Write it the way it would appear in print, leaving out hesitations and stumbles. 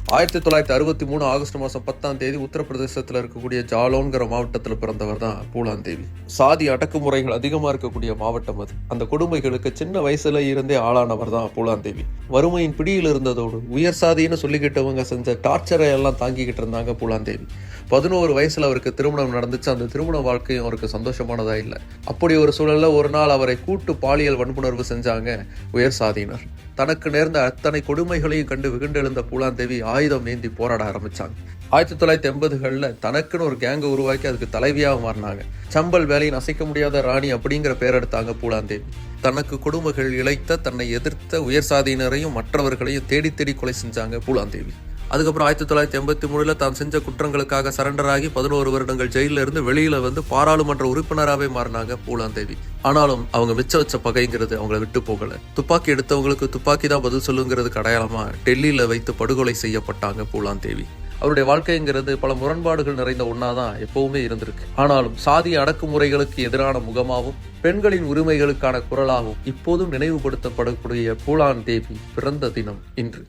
1963 August மாதம் 10ஆம் தேதி உத்தரப்பிரதேசத்தில் இருக்கக்கூடிய ஜாலோன்கிற மாவட்டத்தில் பிறந்தவர் தான் பூலான் தேவி. சாதி அடக்குமுறைகள் அதிகமாக இருக்கக்கூடிய மாவட்டம் அது. அந்த கொடுமைகளுக்கு சின்ன வயசுல இருந்தே ஆளானவர் தான் பூலான் தேவி. வறுமையின் பிடியில் இருந்ததோடு உயர் சாதின்னு சொல்லிக்கிட்டவங்க செஞ்ச டார்ச்சரை எல்லாம் தாங்கிக்கிட்டு இருந்தாங்க பூலான் தேவி. 11 வயசுல அவருக்கு திருமணம் நடந்துச்சு. அந்த திருமண வாழ்க்கையும் அவருக்கு சந்தோஷமானதா இல்லை. அப்படி ஒரு சூழல்ல ஒரு நாள் அவரை கூட்டு பாலியல் வன்புணர்வு செஞ்சாங்க உயர் சாதியினர். தனக்கு நேர்ந்த அத்தனை கொடுமைகளையும் கண்டு வெகுண்டெழுந்த பூலான் தேவி ஆயுதம் ஏந்தி போராட ஆரம்பிச்சாங்க. 1980களில் தனக்குன்னு ஒரு கேங்கை உருவாக்கி அதுக்கு தலைவியாக மாறினாங்க. சம்பல் வேலையின் அசைக்க முடியாத ராணி அப்படிங்கிற பேர் எடுத்தாங்க பூலான் தேவி. தனக்கு கொடுமைகள் இழைத்த, தன்னை எதிர்த்த உயர் சாதியினரையும் மற்றவர்களையும் தேடி தேடி கொலை செஞ்சாங்க பூலான் தேவி. அதுக்கப்புறம் 1983 தான் செஞ்ச குற்றங்களுக்காக சரண்டர் ஆகி 11 வருடங்கள் ஜெயில இருந்து வெளியில வந்து பாராளுமன்ற உறுப்பினராகவே மாறினாங்க பூலான் தேவி. ஆனாலும் அவங்க மிச்ச வச்ச பகைங்கிறது அவங்கள விட்டு போகல. துப்பாக்கி எடுத்தவங்களுக்கு துப்பாக்கி தான் பதில் சொல்லுங்கிறதுக்கு அடையாளமா டெல்லியில வைத்து படுகொலை செய்யப்பட்டாங்க பூலான் தேவி. அவருடைய வாழ்க்கைங்கிறது பல முரண்பாடுகள் நிறைந்த ஒன்னாதான் எப்பவுமே இருந்திருக்கு. ஆனாலும் சாதி அடக்குமுறைகளுக்கு எதிரான முகமாகவும் பெண்களின் உரிமைகளுக்கான குரலாகவும் இப்போதும் நினைவுபடுத்தப்படக்கூடிய பூலான் தேவி பிறந்த தினம் இன்று.